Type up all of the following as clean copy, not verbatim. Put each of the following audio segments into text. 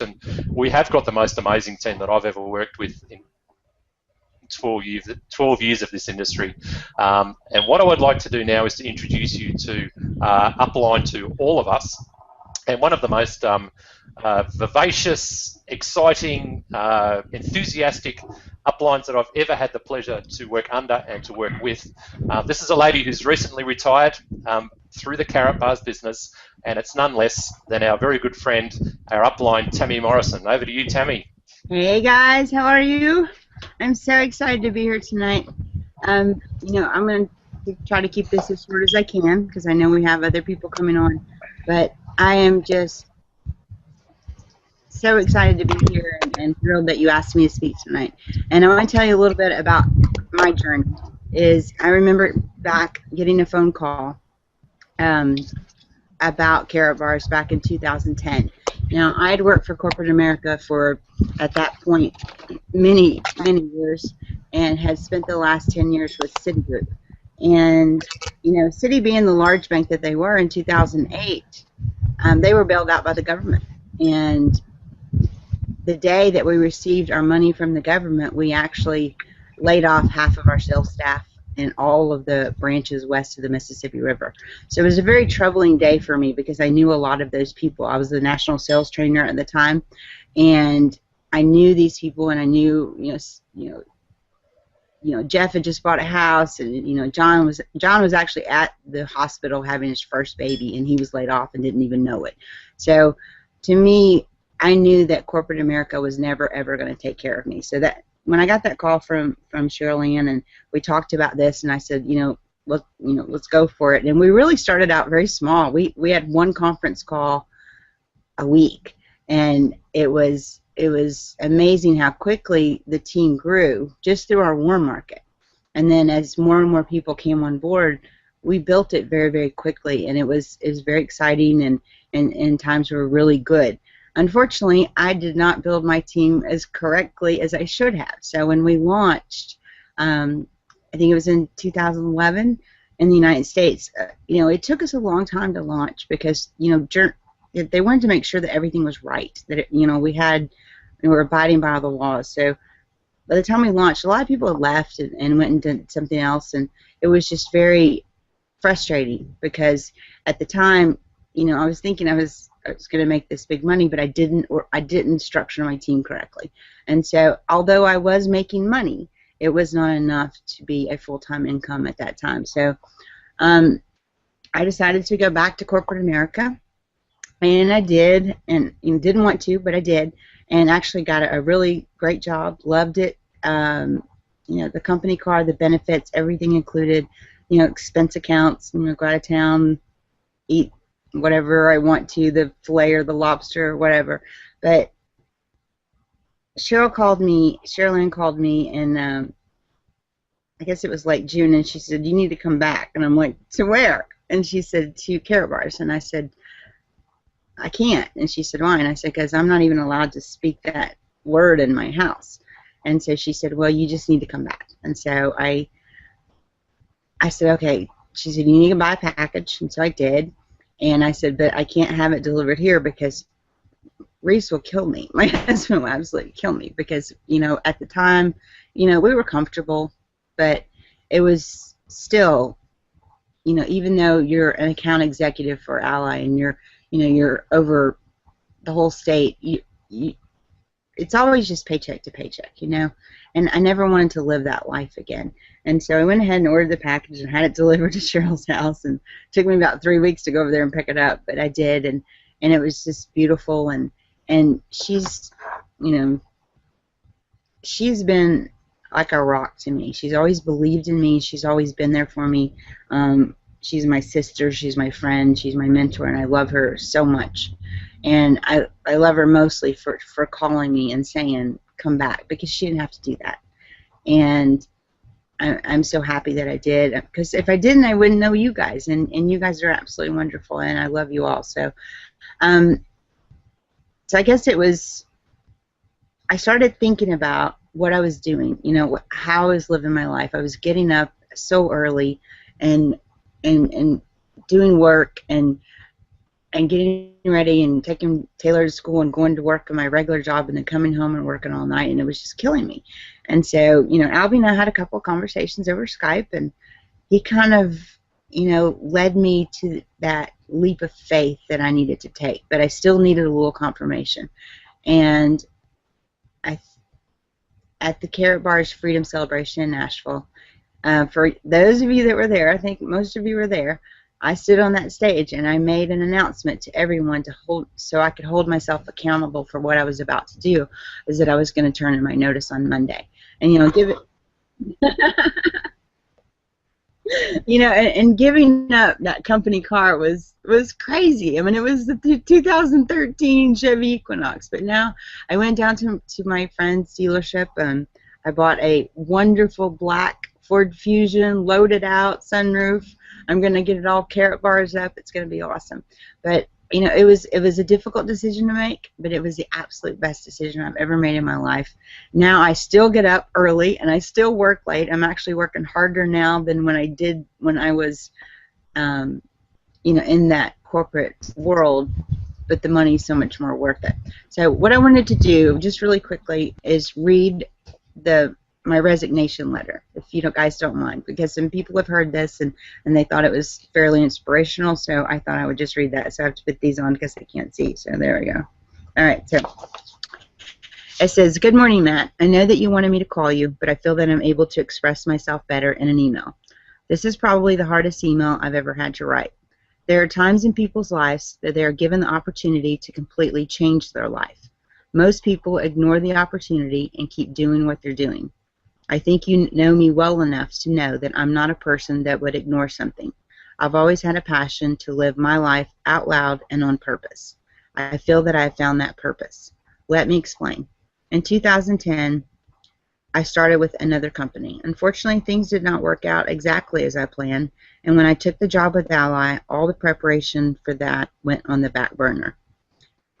And we have got the most amazing team that I've ever worked with in 12 years of this industry. And what I would like to do now is to introduce you to upline to all of us. And one of the most vivacious, exciting, enthusiastic uplines that I've ever had the pleasure to work under and to work with. This is a lady who's recently retired through the Karatbars business, and it's none less than our very good friend, our upline, Tammy Morrison. Over to you, Tammy. Hey guys, how are you? I'm so excited to be here tonight. You know, I'm going to try to keep this as short as I can because I know we have other people coming on, but I am just so excited to be here and thrilled that you asked me to speak tonight. And I want to tell you a little bit about my journey. I remember back getting a phone call about Karatbars back in 2010. Now, I had worked for corporate America for, at that point, many years, and had spent the last 10 years with Citigroup. And, you know, Citi being the large bank that they were in 2008, they were bailed out by the government. And the day that we received our money from the government, we actually laid off half of our sales staff in all of the branches west of the Mississippi River. So it was a very troubling day for me because I knew a lot of those people. I was the national sales trainer at the time, and I knew these people, and I knew, you know, Jeff had just bought a house, and you know, John was actually at the hospital having his first baby, and he was laid off and didn't even know it. So to me, I knew that corporate America was never ever going to take care of me. So that when I got that call from Cheryl Ann, and we talked about this, and I said, let's go for it. And we really started out very small. We had one conference call a week, and it was amazing how quickly the team grew just through our warm market. And then as more and more people came on board, we built it very, very quickly, and it was very exciting, and times were really good. Unfortunately, I did not build my team as correctly as I should have. So when we launched, I think it was in 2011 in the United States, you know, it took us a long time to launch because, you know, they wanted to make sure that everything was right, that, you know, we were abiding by all the laws. So by the time we launched, a lot of people had left and went and did something else, and it was just very frustrating because at the time, you know, I was thinking I was going to make this big money, but I didn't structure my team correctly. And so although I was making money, it was not enough to be a full-time income at that time. So I decided to go back to corporate America, and I did, and didn't want to, but I did, and actually got a really great job, loved it. You know, the company car, the benefits, everything included, you know, expense accounts, you know, go out of town, eat whatever I want to, the filet or the lobster or whatever. But Cheryl Ann called me, and I guess it was late June, and she said, you need to come back. And I'm like, to where? And she said, to Karatbars. And I said, I can't. And she said, why? And I said, because I'm not even allowed to speak that word in my house. And so she said, well, you just need to come back. And so I said, okay. She said, you need to buy a package. And so I did. And I said, but I can't have it delivered here because Reese will kill me. My husband will absolutely kill me because, you know, at the time, you know, we were comfortable, but it was still, you know, even though you're an account executive for Ally and you're over the whole state, it's always just paycheck to paycheck, you know, and I never wanted to live that life again. And so I went ahead and ordered the package and had it delivered to Cheryl's house, and it took me about 3 weeks to go over there and pick it up, but I did, and it was just beautiful, and she's, you know, she's been like a rock to me. She's always believed in me. She's always been there for me. She's my sister. She's my friend. She's my mentor, and I love her so much. And I love her mostly for calling me and saying, come back, because she didn't have to do that. And I'm so happy that I did, because if I didn't, I wouldn't know you guys, and you guys are absolutely wonderful, and I love you all. So I guess it was, I started thinking about what I was doing, you know, how I was living my life. I was getting up so early and doing work, and and getting ready and taking Taylor to school and going to work in my regular job and then coming home and working all night, and it was just killing me. And so, you know, Albie and I had a couple of conversations over Skype, and he kind of, you know, led me to that leap of faith that I needed to take, but I still needed a little confirmation. And at the Karatbars Freedom Celebration in Nashville, for those of you that were there, I think most of you were there, I stood on that stage and I made an announcement to everyone to hold, so I could hold myself accountable for what I was about to do, is that I was going to turn in my notice on Monday. And, you know, give it, you know, and giving up that company car was crazy. I mean, it was the 2013 Chevy Equinox. But now I went down to my friend's dealership and I bought a wonderful black Ford Fusion, loaded out, sunroof. I'm going to get it all Karatbars up. It's going to be awesome. But, you know, it was a difficult decision to make, but it was the absolute best decision I've ever made in my life. Now I still get up early and I still work late. I'm actually working harder now than when I did when I was, you know, in that corporate world, but the money's so much more worth it. So what I wanted to do, just really quickly, is read my resignation letter, if you guys don't mind, because some people have heard this and they thought it was fairly inspirational, so I thought I would just read that. So I have to put these on because they can't see, so there we go. All right, so it says, "Good morning, Matt. I know that you wanted me to call you, but I feel that I'm able to express myself better in an email. This is probably the hardest email I've ever had to write. There are times in people's lives that they are given the opportunity to completely change their life. Most people ignore the opportunity and keep doing what they're doing. I think you know me well enough to know that I'm not a person that would ignore something. I've always had a passion to live my life out loud and on purpose. I feel that I have found that purpose. Let me explain. In 2010, I started with another company. Unfortunately, things did not work out exactly as I planned, and when I took the job with Ally, all the preparation for that went on the back burner.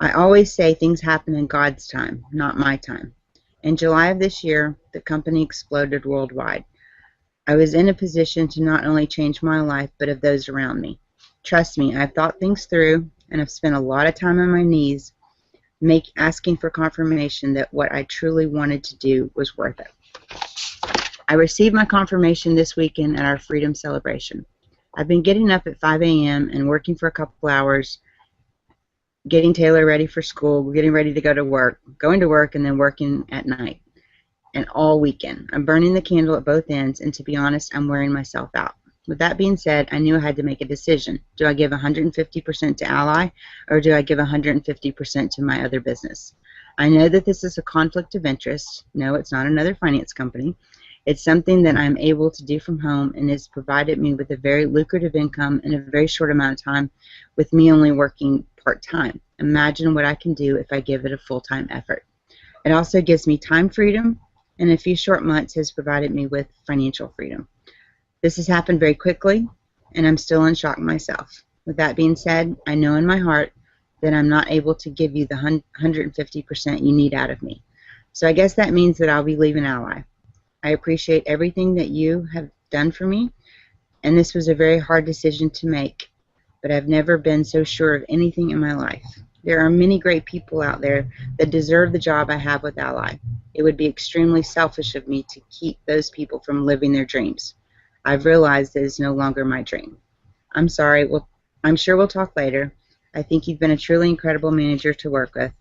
I always say things happen in God's time, not my time. In July of this year, the company exploded worldwide. I was in a position to not only change my life, but of those around me. Trust me, I've thought things through, and I've spent a lot of time on my knees asking for confirmation that what I truly wanted to do was worth it. I received my confirmation this weekend at our Freedom Celebration. I've been getting up at 5 a.m. and working for a couple hours, getting Taylor ready for school, getting ready to go to work, going to work, and then working at night, and all weekend. I'm burning the candle at both ends, and to be honest, I'm wearing myself out. With that being said, I knew I had to make a decision. Do I give 150% to Ally, or do I give 150% to my other business? I know that this is a conflict of interest. No, it's not another finance company. It's something that I'm able to do from home and has provided me with a very lucrative income in a very short amount of time, with me only working part-time. Imagine what I can do if I give it a full-time effort. It also gives me time freedom, and in a few short months has provided me with financial freedom. This has happened very quickly, and I'm still in shock myself. With that being said, I know in my heart that I'm not able to give you the 150% you need out of me. So I guess that means that I'll be leaving Ally. I appreciate everything that you have done for me, and this was a very hard decision to make, but I've never been so sure of anything in my life. There are many great people out there that deserve the job I have with Ally. It would be extremely selfish of me to keep those people from living their dreams. I've realized that it's no longer my dream. I'm sorry. I'm sure we'll talk later. I think you've been a truly incredible manager to work with.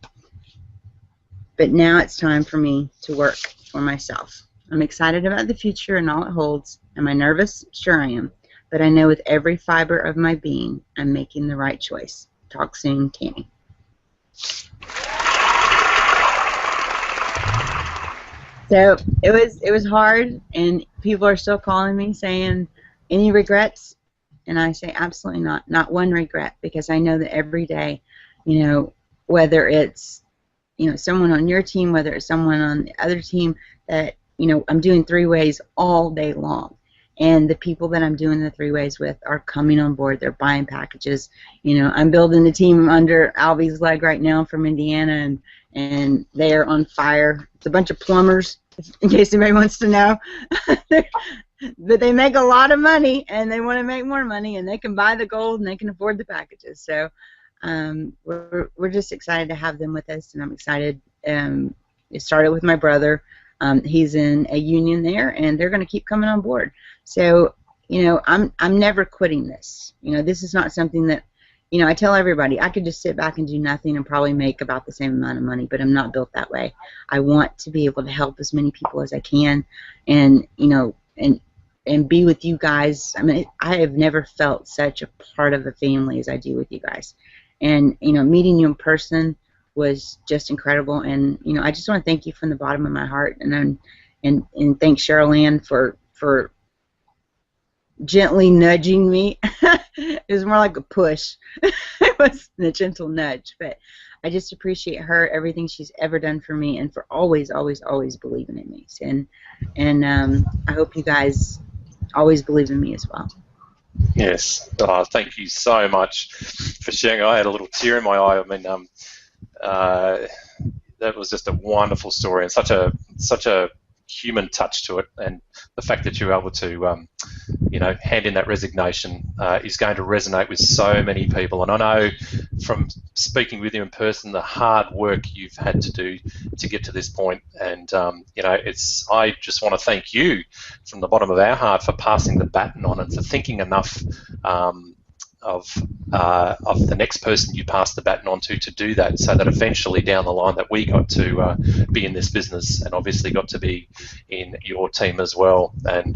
But now it's time for me to work for myself. I'm excited about the future and all it holds. Am I nervous? Sure I am. But I know with every fiber of my being, I'm making the right choice. Talk soon, Tammy. So it was hard, and people are still calling me saying, any regrets? And I say, absolutely not. Not one regret, because I know that every day, you know, whether it's, you know, someone on your team, whether it's someone on the other team, that, you know, I'm doing three-ways all day long. And the people that I'm doing the three-ways with are coming on board. They're buying packages. You know, I'm building the team under Albie's leg right now from Indiana, and they are on fire. It's a bunch of plumbers, in case anybody wants to know. But they make a lot of money, and they want to make more money, and they can buy the gold, and they can afford the packages. So we're just excited to have them with us, and I'm excited. It started with my brother. He's in a union there, and they're going to keep coming on board. So, I'm never quitting this. This is not something that, I tell everybody I could just sit back and do nothing and probably make about the same amount of money, but I'm not built that way. I want to be able to help as many people as I can, and and be with you guys. I mean, I have never felt such a part of a family as I do with you guys. And, meeting you in person was just incredible. And, I just want to thank you from the bottom of my heart. And thank Cheryl Ann for gently nudging me. It was more like a push. It wasn't a gentle nudge. But I just appreciate her, everything she's ever done for me, and for always, always, always believing in me. And I hope you guys always believe in me as well. Yes. Oh, thank you so much for sharing. I had a little tear in my eye. I mean, that was just a wonderful story, and such a human touch to it. And the fact that you were able to, hand in that resignation is going to resonate with so many people. And I know from speaking with you in person the hard work you've had to do to get to this point. And I just want to thank you from the bottom of our heart for passing the baton on and for thinking enough of the next person you pass the baton on to do that, so that eventually down the line that we got to be in this business, and obviously got to be in your team as well. And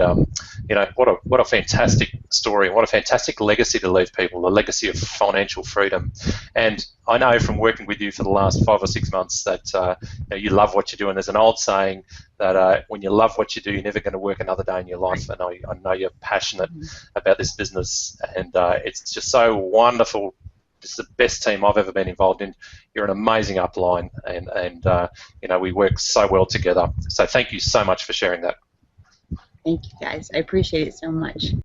what a fantastic story, and what a fantastic legacy to leave people, the legacy of financial freedom. And I know from working with you for the last 5 or 6 months that you love what you do, and there's an old saying that when you love what you do, you're never going to work another day in your life. And I know you're passionate about this business, and it's just so wonderful. It's the best team I've ever been involved in. You're an amazing upline, and we work so well together. So thank you so much for sharing that. Thank you, guys. I appreciate it so much.